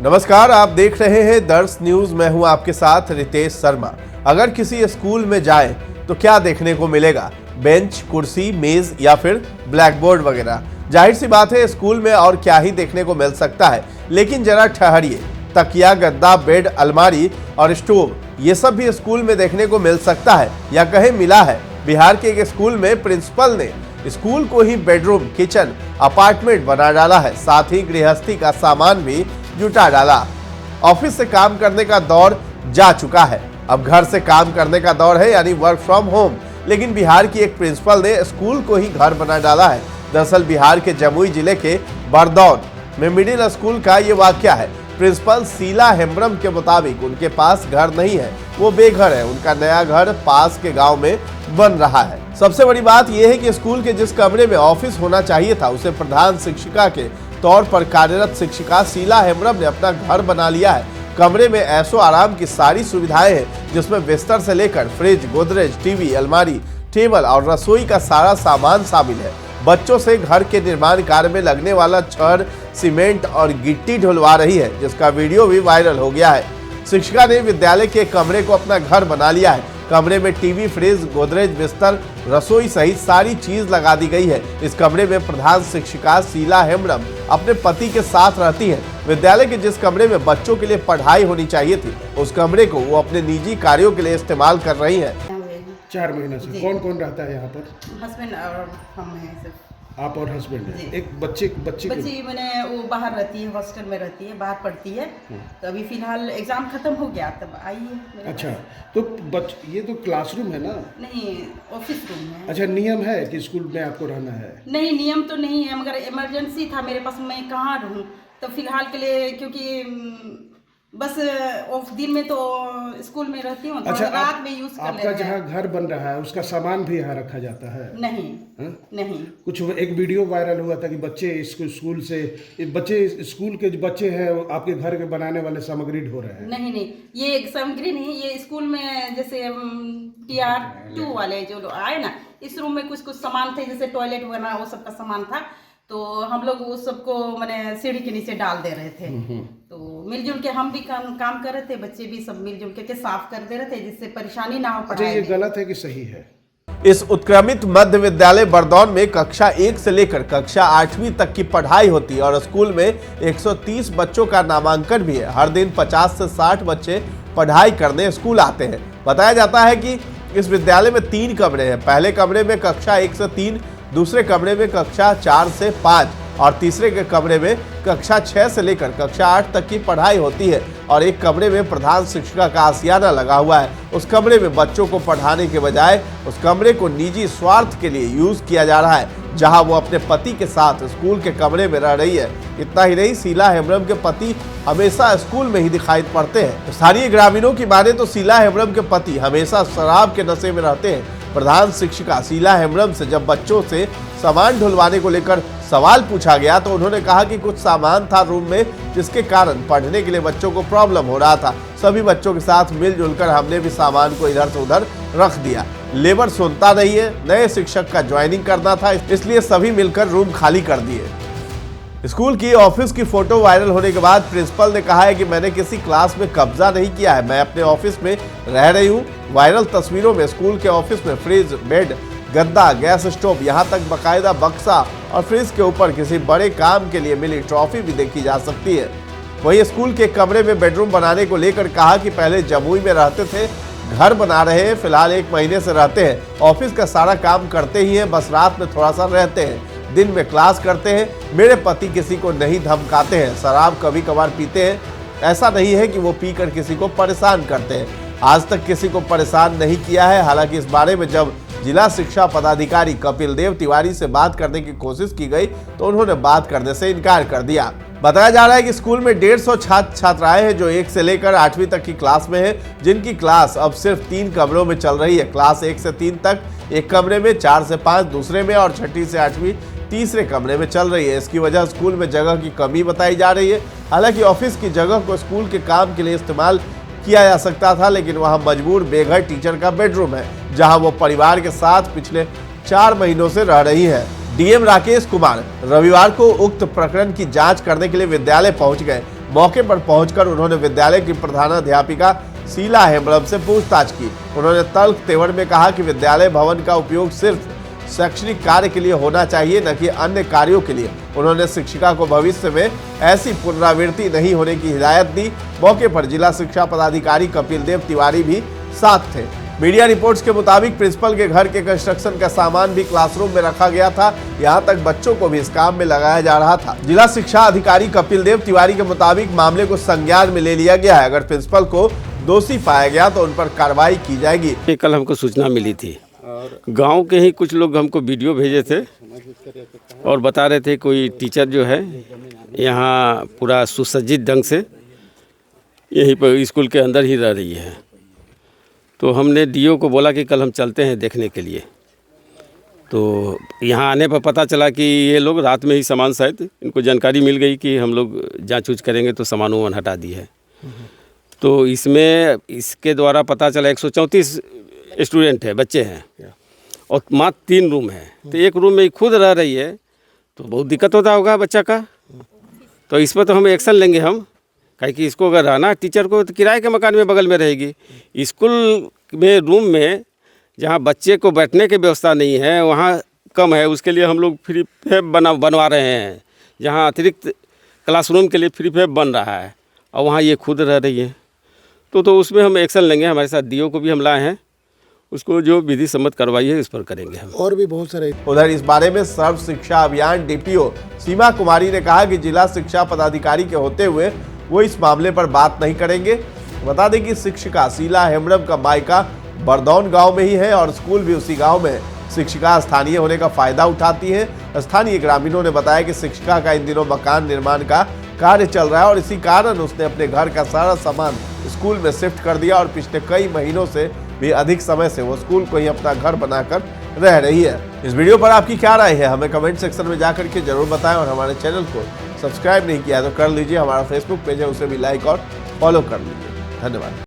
नमस्कार, आप देख रहे हैं दर्श न्यूज। मैं हूं आपके साथ रितेश शर्मा। अगर किसी स्कूल में जाएं तो क्या देखने को मिलेगा? बेंच, कुर्सी, मेज या फिर ब्लैक बोर्ड वगैरह। जाहिर सी बात है, स्कूल में और क्या ही देखने को मिल सकता है। लेकिन जरा ठहरिए, तकिया, गद्दा, बेड, अलमारी और स्टोव, ये सब भी स्कूल में देखने को मिल सकता है या कहीं मिला है। बिहार के एक स्कूल में प्रिंसिपल ने स्कूल को ही बेडरूम, किचन, अपार्टमेंट बना डाला है। साथ ही गृहस्थी का सामान भी जुटा डाला। ऑफिस से काम करने का दौर जा चुका है, अब घर से काम करने का दौर है, यानी वर्क फ्रॉम होम। लेकिन बिहार की एक प्रिंसिपल ने स्कूल को ही घर बना डाला है। दरअसल बिहार के जमुई जिले के बरदौन में मिडिल स्कूल का ये वाकया है। प्रिंसिपल शीला हेम्ब्रम के मुताबिक उनके पास घर नहीं है, वो बेघर है। उनका नया घर पास के गांव में बन रहा है। सबसे बड़ी बात यह है कि स्कूल के जिस कमरे में ऑफिस होना चाहिए था, उसे प्रधान शिक्षिका के तौर पर कार्यरत शिक्षिका शीला हेम्ब्रम ने अपना घर बना लिया है। कमरे में ऐशो आराम की सारी सुविधाएं हैं, जिसमें बिस्तर से लेकर फ्रिज, गोदरेज, टीवी, अलमारी, टेबल और रसोई का सारा सामान शामिल है। बच्चों से घर के निर्माण कार्य में लगने वाला छड़, सीमेंट और गिट्टी ढुलवा रही है, जिसका वीडियो भी वायरल हो गया है। शिक्षिका ने विद्यालय के कमरे को अपना घर बना लिया है। कमरे में टीवी, फ्रिज, गोदरेज, बिस्तर, रसोई सहित सारी चीज लगा दी गई है। इस कमरे में प्रधान शिक्षिका शीला हेम्ब्रम अपने पति के साथ रहती है। विद्यालय के जिस कमरे में बच्चों के लिए पढ़ाई होनी चाहिए थी, उस कमरे को वो अपने निजी कार्यों के लिए इस्तेमाल कर रही है। 4 महीने से कौन कौन रहता है यहाँ पर? हस्बैंड और हम हैं सिर्फ। आप और हस्बैंड हैं? एक बच्ची मैंने वो बाहर रहती है, हॉस्टल में रहती है, बाहर पढ़ती है। तो अभी फिलहाल एग्जाम खत्म हो गया, तब आई है। अच्छा, तो ये तो क्लासरूम है ना? नहीं, ऑफिस रूम है। अच्छा, नियम है कि स्कूल में आपको रहना है? नहीं, नियम तो नहीं है, मगर इमरजेंसी था मेरे पास, मैं कहाँ रहूँ। तो फिलहाल के लिए, क्योंकि बस ऑफ दिन में तो स्कूल में रहती हूँ। अच्छा, रात में यूज कर आपका जहाँ घर बन रहा है उसका सामान भी यहाँ रखा जाता है? नहीं। कुछ एक वीडियो वायरल हुआ था कि बच्चे स्कूल के बच्चे हैं आपके घर के बनाने वाले सामग्री ढो रहे हैं। नहीं, ये सामग्री नहीं, ये स्कूल में जैसे TR2 वाले जो आए ना, इस रूम में कुछ सामान थे, जैसे टॉयलेट बना, वो सब का सामान था। तो हम लोग उस सबको मैंने सीढ़ी के नीचे डाल दे रहे थे। तो मिलजुल के हम भी काम कर रहे थे, बच्चे भी सब मिलजुल के साफ कर दे रहे थे, जिससे परेशानी ना हो। अच्छा, ये गलत है कि सही है? इस उत्क्रमित मध्य विद्यालय बरदौन में कक्षा 1 से लेकर कक्षा 8वीं तक की पढ़ाई होती है और स्कूल में 130 बच्चों का नामांकन भी है। हर दिन 50 से 60 बच्चे पढ़ाई करने स्कूल आते हैं। बताया जाता है कि इस विद्यालय में 3 कमरे हैं। पहले कमरे में कक्षा 1 से 3, दूसरे कमरे में कक्षा 4 से 5 और तीसरे के कमरे में कक्षा 6 से लेकर कक्षा 8 तक की पढ़ाई होती है। और एक कमरे में प्रधान शिक्षिका का आशियाना लगा हुआ है। उस कमरे में बच्चों को पढ़ाने के बजाय उस कमरे को निजी स्वार्थ के लिए यूज किया जा रहा है, जहां वो अपने पति के साथ स्कूल के कमरे में रह रही है। इतना ही नहीं, शीला हेम्ब्रम के पति हमेशा स्कूल में ही दिखाई पड़ते हैं। स्थानीय ग्रामीणों की माने तो शीला हेम्ब्रम के पति हमेशा शराब के नशे में रहते हैं। प्रधान शिक्षिका शीला हेम्ब्रम से जब बच्चों से सामान ढुलवाने को लेकर सवाल पूछा गया, तो उन्होंने कहा कि कुछ सामान था रूम में, जिसके कारण पढ़ने के लिए बच्चों को प्रॉब्लम हो रहा था। सभी बच्चों के साथ मिलजुल कर हमने भी सामान को इधर से उधर रख दिया। लेबर सुनता नहीं है, नए शिक्षक का ज्वाइनिंग करना था, इसलिए सभी मिलकर रूम खाली कर दिए। स्कूल की ऑफिस की फोटो वायरल होने के बाद प्रिंसिपल ने कहा है कि मैंने किसी क्लास में कब्जा नहीं किया है, मैं अपने ऑफिस में रह रही हूँ। वायरल तस्वीरों में स्कूल के ऑफिस में फ्रिज, बेड, गद्दा, गैस स्टोव, यहाँ तक बकायदा बक्सा और फ्रिज के ऊपर किसी बड़े काम के लिए मिली ट्रॉफी भी देखी जा सकती है। वहीं स्कूल के कमरे में बेडरूम बनाने को लेकर कहा कि पहले जमुई में रहते थे, घर बना रहे हैं, फिलहाल 1 महीने से रहते हैं। ऑफिस का सारा काम करते ही हैं, बस रात में थोड़ा सा रहते हैं, दिन में क्लास करते हैं। मेरे पति किसी को नहीं धमकाते हैं, शराब कभी कभार पीते हैं, ऐसा नहीं है कि वो पीकर किसी को परेशान करते हैं। आज तक किसी को परेशान नहीं किया है। हालांकि इस बारे में जब जिला शिक्षा पदाधिकारी कपिल देव तिवारी से बात करने की कोशिश की गई, तो उन्होंने बात करने से इनकार कर दिया। बताया जा रहा है कि स्कूल में 150 छात्र छात्राएं हैं जो 1 से लेकर 8वीं तक की क्लास में हैं, जिनकी क्लास अब सिर्फ 3 कमरों में चल रही है। क्लास 1 से 3 तक एक कमरे में, 4 से 5 दूसरे में और 6ठी से 8वीं तीसरे कमरे में चल रही है। इसकी वजह स्कूल में जगह की कमी बताई जा रही है। हालांकि ऑफिस की जगह को स्कूल के काम के लिए इस्तेमाल किया जा सकता था, लेकिन वहां मजबूर बेघर टीचर का बेडरूम है, जहां वो परिवार के साथ पिछले 4 महीनों से रह रही है। डीएम राकेश कुमार रविवार को उक्त प्रकरण की जांच करने के लिए विद्यालय पहुंच गए। मौके पर पहुंचकर उन्होंने विद्यालय की प्रधानाध्यापिका शीला हेम्ब्रम से पूछताछ की। उन्होंने तल्ख तेवर में कहा कि विद्यालय भवन का उपयोग सिर्फ शैक्षणिक कार्य के लिए होना चाहिए, न कि अन्य कार्यों के लिए। उन्होंने शिक्षिका को भविष्य में ऐसी पुनरावृत्ति नहीं होने की हिदायत दी। मौके पर जिला शिक्षा पदाधिकारी कपिल देव तिवारी भी साथ थे। मीडिया रिपोर्ट्स के मुताबिक प्रिंसिपल के घर के कंस्ट्रक्शन का सामान भी क्लासरूम में रखा गया था। यहां तक बच्चों को भी इस काम में लगाया जा रहा था। जिला शिक्षा अधिकारी कपिल देव तिवारी के मुताबिक मामले को संज्ञान में ले लिया गया है। अगर प्रिंसिपल को दोषी पाया गया तो उन पर कार्रवाई की जाएगी। कल हमको सूचना मिली थी, गांव के ही कुछ लोग हमको वीडियो भेजे थे और बता रहे थे कोई टीचर जो है यहाँ पूरा सुसज्जित ढंग से यहीं पर स्कूल के अंदर ही रह रही है। तो हमने डीओ को बोला कि कल हम चलते हैं देखने के लिए। तो यहाँ आने पर पता चला कि ये लोग रात में ही सामान, शायद इनको जानकारी मिल गई कि हम लोग जांच ऊँच करेंगे तो सामान वामान हटा दी है। तो इसके द्वारा पता चला 134 स्टूडेंट है, बच्चे हैं और मात्र 3 रूम है। तो एक रूम में खुद रह रही है तो बहुत दिक्कत होता होगा बच्चा का। तो इस पर तो हम एक्शन लेंगे हम, काहे कि इसको अगर रहना टीचर को तो किराए के मकान में बगल में रहेगी। स्कूल में रूम में जहाँ बच्चे को बैठने की व्यवस्था नहीं है वहाँ कम है, उसके लिए हम लोग फ्री फैब बनवा रहे हैं। जहाँ अतिरिक्त क्लासरूम के लिए फ्री फैब बन रहा है और वहाँ ये खुद रह रही है। तो उसमें हम एक्शन लेंगे। हमारे साथ डीओ को भी हम लाए हैं, उसको जो विधि सम्मत कार्रवाई है इस पर करेंगे हम। और भी बहुत सारे। उधर इस बारे में सर्व शिक्षा अभियान डीपीओ सीमा कुमारी ने कहा कि जिला शिक्षा पदाधिकारी के होते हुए वो इस मामले पर बात नहीं करेंगे। बता दें कि शिक्षिका शीला हेम्ब्रम का मायका बरदौन गांव में ही है और स्कूल भी उसी गांव में है। शिक्षिका स्थानीय होने का फायदा उठाती है। स्थानीय ग्रामीणों ने बताया कि शिक्षिका का इन दिनों मकान निर्माण का कार्य चल रहा है और इसी कारण उसने अपने घर का सारा सामान स्कूल में शिफ्ट कर दिया और पिछले कई महीनों से भी अधिक समय से वो स्कूल को ही अपना घर बनाकर रह रही है। इस वीडियो पर आपकी क्या राय है हमें कमेंट सेक्शन में जाकर के जरूर बताएं और हमारे चैनल को सब्सक्राइब नहीं किया तो कर लीजिए। हमारा फेसबुक पेज है उसे भी लाइक और फॉलो कर लीजिए। धन्यवाद।